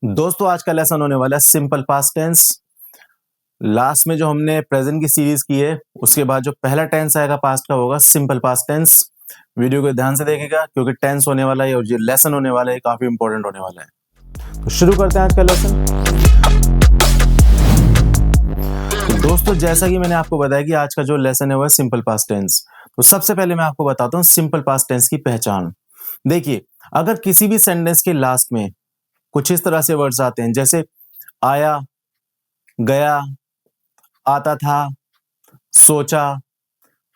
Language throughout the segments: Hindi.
दोस्तों आज का लेसन होने वाला है सिंपल पास्ट टेंस। लास्ट में जो हमने प्रेजेंट की सीरीज की है उसके बाद जो पहला टेंस आएगा पास्ट का होगा सिंपल पास्ट टेंस। वीडियो को ध्यान से देखिएगा क्योंकि टेंस होने वाला है और जो लेसन होने वाला है काफी इंपॉर्टेंट होने वाला है। तो शुरू करते हैं आज का लेसन। तो दोस्तों जैसा कि मैंने आपको बताया कि आज का जो लेसन है वो है सिंपल पास्ट टेंस। तो सबसे पहले मैं आपको बताता हूँ सिंपल पास्ट टेंस की पहचान। देखिए, अगर किसी भी सेंटेंस के लास्ट में कुछ इस तरह से वर्ड्स आते हैं जैसे आया, गया, आता था, सोचा,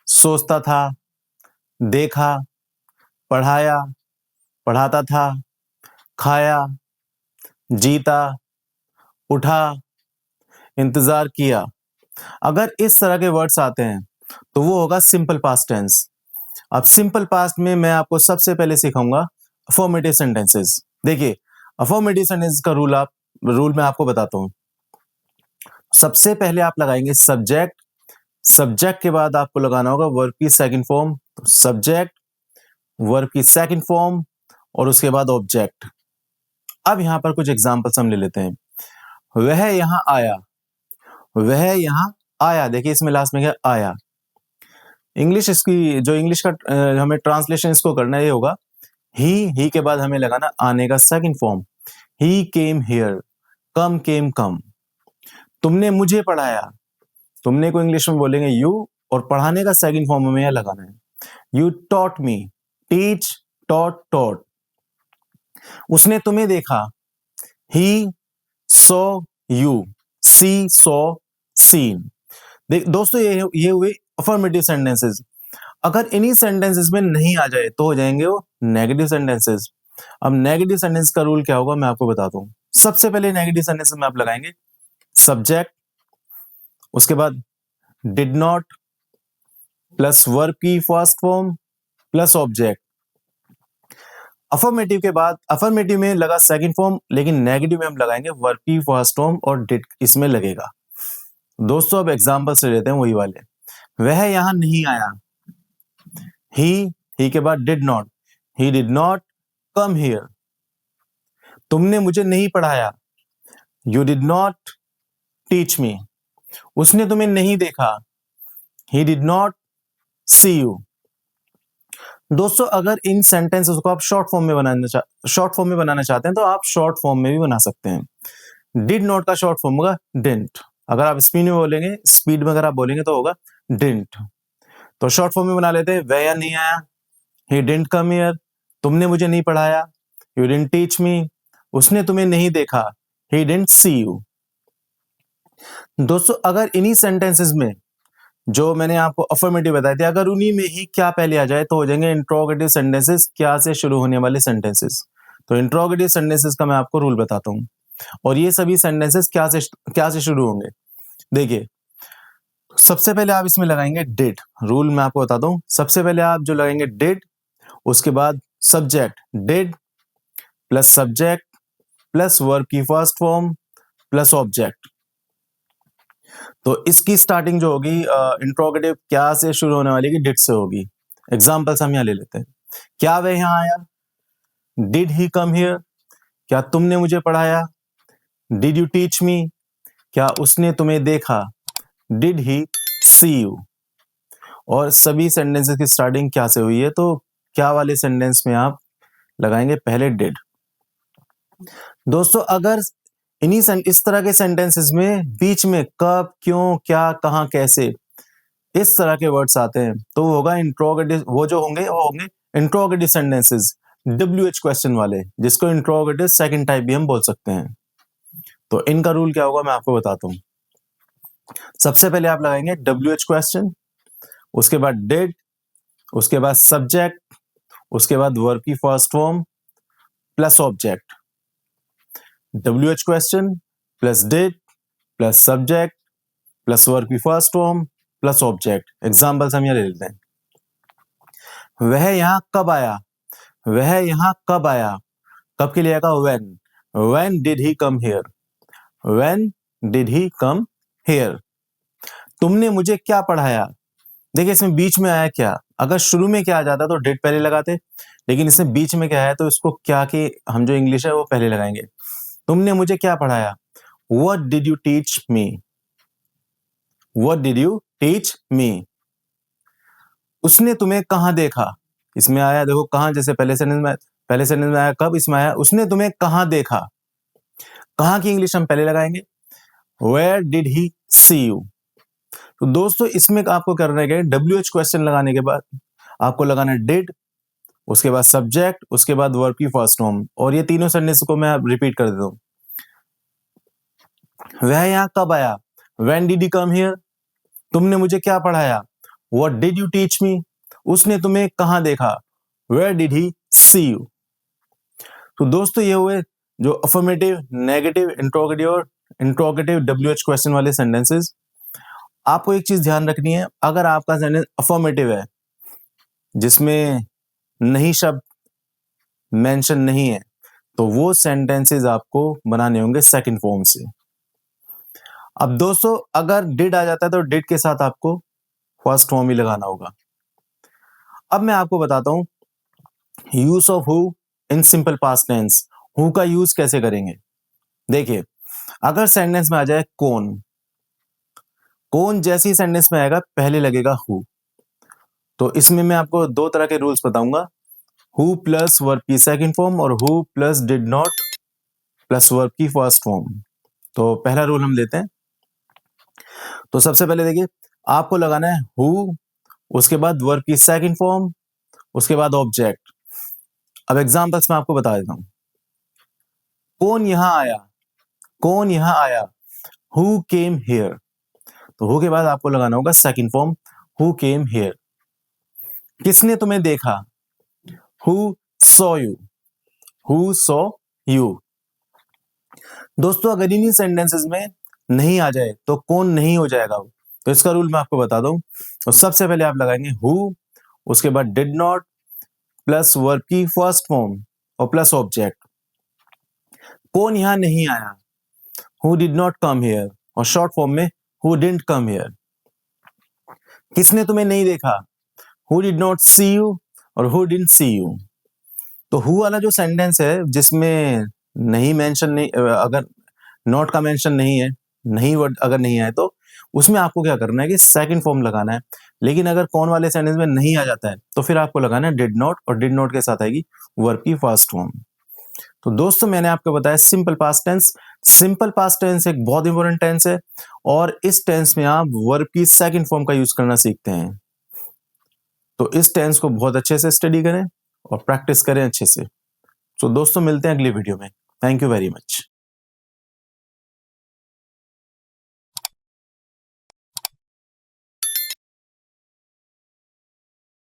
सोचता था, देखा, पढ़ाया, पढ़ाता था, खाया, जीता, उठा, इंतजार किया। अगर इस तरह के वर्ड्स आते हैं तो वो होगा सिंपल पास्ट टेंस। अब सिंपल पास्ट में मैं आपको सबसे पहले सिखाऊंगा अफर्मेटिव सेंटेंसेस। देखिए, अफर्मेटिव सेंटेंस का रूल मैं आपको बताता हूं। सबसे पहले आप लगाएंगे सब्जेक्ट। सब्जेक्ट के बाद आपको लगाना होगा वर्ब की सेकंड फॉर्म। तो सब्जेक्ट, वर्ब की सेकंड फॉर्म और उसके बाद ऑब्जेक्ट। अब यहां पर कुछ एग्जांपल्स हम ले लेते हैं। वह यहां आया, वह यहां आया। देखिए इसमें लास्ट में क्या आया। इंग्लिश इसकी जो इंग्लिश का हमें ट्रांसलेशन इसको करना ये होगा ही के बाद हमें लगाना आने का second form. He came here, come came come. तुमने मुझे पढ़ाया, तुमने को इंग्लिश में बोलेंगे यू और पढ़ाने का सेकंड फॉर्म में यह लगाना है। You taught me, teach, taught, taught. उसने तुम्हें देखा, he saw you, see saw seen. देख दोस्तों ये हुए अफर्मेटिव सेंटेंसेस। अगर इन्हीं सेंटेंसेस में नहीं आ जाए तो हो जाएंगे वो नेगेटिव सेंटेंसेस। अब नेगेटिव सेंटेंस का रूल क्या होगा मैं आपको बताता हूं। सबसे पहले नेगेटिव सेंटेंसेस में आप लगाएंगे सब्जेक्ट, उसके बाद डिड नॉट प्लस वर्ब की first form plus object. Affirmative के बाद अफर्मेटिव में लगा सेकंड फॉर्म, लेकिन नेगेटिव में हम लगाएंगे वर्ब की फर्स्ट फॉर्म और डिड इसमें लगेगा। दोस्तों अब एग्जांपल से लेते हैं वही वाले। वह यहां नहीं आया, ही के बाद did not, he did not come here. तुमने मुझे नहीं पढ़ाया, you did not teach me. उसने तुम्हें नहीं देखा, he did not see you. दोस्तों अगर इन सेंटेंसेस को आप शॉर्ट फॉर्म में बनाना चाहते हैं तो आप शॉर्ट फॉर्म में भी बना सकते हैं। डिड नॉट का शॉर्ट फॉर्म होगा डिडंट। अगर आप स्पीड में अगर आप बोलेंगे तो होगा डिडंट। तो शॉर्ट फॉर्म में बना लेते हैं। वह नहीं आया, ही डिडंट कम हियर। तुमने मुझे नहीं पढ़ाया, यू डिडंट टीच मी। उसने तुम्हें नहीं देखा, ही डिडंट सी यू। दोस्तों अगर इन्हीं सेंटेंसेस में जो मैंने आपको अफर्मेटिव बताए थे अगर उन्हीं में ही क्या पहले आ जाए तो हो जाएंगे इंट्रोगेटिव सेंटेंसेस, क्या से शुरू होने वाले सेंटेंसेस। तो इंट्रोगेटिव सेंटेंसेस का मैं आपको रूल बताता हूं और ये सभी सेंटेंसेस क्या से शुरू होंगे। देखिए सबसे पहले आप इसमें लगाएंगे डिड। रूल मैं आपको बताता हूं। सबसे पहले आप जो लगाएंगे डिड, उसके बाद subject did plus subject plus verb की फर्स्ट फॉर्म प्लस ऑब्जेक्ट। तो इसकी स्टार्टिंग जो होगी इंट्रोगेटिव क्या से शुरू होने वाली है, डिड से होगी। एग्जांपल्स हम यहां ले लेते हैं। क्या वह यहां आया, डिड ही कम हियर। क्या तुमने मुझे पढ़ाया, डिड यू टीच मी। क्या उसने तुम्हें देखा, डिड ही सी यू। और सभी सेंटेंसेस की स्टार्टिंग क्या से हुई है तो क्या वाले सेंटेंस में आप लगाएंगे पहले डिड। दोस्तों अगर इस तरह के सेंटेंसेस में बीच में कब, क्यों, क्या, कहां, कैसे इस तरह के वर्ड्स आते हैं तो वो होगा इंट्रोगेटिव। वो होंगे इंट्रोगेटिव सेंटेंसेस, WH क्वेश्चन वाले, जिसको इंट्रोगेटिव सेकंड टाइप भी हम बोल सकते हैं। तो इनका रूल क्या होगा मैं आपको बताता हूं। सबसे पहले आप लगाएंगे WH क्वेश्चन, उसके बाद डिड, उसके बाद सब्जेक्ट, उसके बाद वर्ब की first form plus object. WH question plus did plus subject plus verb की first form plus object. Examples हम यहां ले लेते हैं। वह यहां कब आया, वह यहां कब आया। कब के लिए आएगा when did he come here, when did he come here. तुमने मुझे क्या पढ़ाया। देखिए इसमें बीच में आया क्या। अगर शुरू में क्या आ जाता तो डिड पहले लगाते, लेकिन इसमें बीच में क्या है तो इसको क्या की हम जो इंग्लिश है वो पहले लगाएंगे। तुमने मुझे क्या पढ़ाया? What did you teach me? What did you teach me? उसने तुम्हें कहाँ देखा? इसमें आया देखो कहाँ, जैसे पहले सेंटेंस में आया कब, इसमें आया उसने तुम्हें कहाँ देखा। कहाँ की इंग्लिश हम पहले लगाएंगे, Where did he see you? तो दोस्तों इसमें आपको करना है WH क्वेश्चन लगाने के बाद आपको लगाना है did, उसके बाद सब्जेक्ट, उसके बाद वर्ब की फर्स्ट फॉर्म, और ये तीनों सेंटेंस को मैं रिपीट कर देता हूँ। वह यहाँ कब आया? When did he come here? तुमने मुझे क्या पढ़ाया? What did you teach me? उसने तुम्हें कहाँ देखा? Where did he see you? तो दोस्तों ये हुए जो affirmative, negative, interrogative WH question वाले सेंटेंसेस। आपको एक चीज ध्यान रखनी है, अगर आपका सेंटेंस अफर्मेटिव है जिसमें नहीं शब्द मेंशन नहीं है, तो वो सेंटेंसेस आपको बनाने होंगे सेकंड फॉर्म से। अब दोस्तों अगर डिड आ जाता है तो डिड के साथ आपको फर्स्ट फॉर्म ही लगाना होगा। अब मैं आपको बताता हूं use of who in simple past tense. Who का यूज कैसे करेंगे? देखिए, अगर सेंटेंस में आ जाए कौन, कौन जैसी सेंटेंस में आएगा पहले लगेगा हु। तो इसमें मैं आपको दो तरह के रूल्स बताऊंगा, हु प्लस वर्ब की सेकंड फॉर्म और who plus did not plus verb की फर्स्ट फॉर्म। तो पहला रूल हम लेते हैं। तो सबसे पहले देखिए, आपको लगाना है हु, उसके बाद वर्ब की सेकंड फॉर्म, उसके बाद ऑब्जेक्ट। अब एग्जांपल्स में आपको बता देता हूं। कौन यहां आया, कौन यहां आया, हु केम हियर। तो हु के बाद आपको लगाना होगा second form, who came here. किसने तुम्हें देखा, who saw you, who saw you. दोस्तों अगर इन्हीं सेंटेंसेस में नहीं आ जाए तो कौन नहीं हो जाएगा। तो इसका रूल मैं आपको बता दूं। तो सबसे पहले आप लगाएंगे हु, उसके बाद डिड नॉट प्लस वर्ब की फर्स्ट फॉर्म और प्लस ऑब्जेक्ट। कौन यहां नहीं आया, who did not come here, और शॉर्ट फॉर्म में हु डिडंट कम हियर। किसने तुम्हें नहीं देखा, who did not see you और हु डिडंट सी यू। तो हु वाला जो सेंटेंस है जिसमें नहीं मेंशन नहीं, अगर नॉट का मेंशन नहीं है, नहीं वर्ड अगर नहीं आए, तो उसमें आपको क्या करना है कि सेकंड फॉर्म लगाना है। लेकिन अगर कौन वाले सेंटेंस में नहीं आ जाता है तो फिर आपको लगाना है डिड नॉट, और डिड नॉट के साथ आएगी वर्ब की फर्स्ट फॉर्म। तो दोस्तों मैंने आपको बताया simple past tense. Simple past tense एक बहुत इंपॉर्टेंट टेंस है, और इस टेंस में आप वर्ब की सेकंड फॉर्म का यूज करना सीखते हैं। तो इस टेंस को बहुत अच्छे से स्टडी करें और प्रैक्टिस करें अच्छे से। तो दोस्तों मिलते हैं अगली वीडियो में। Thank you very much.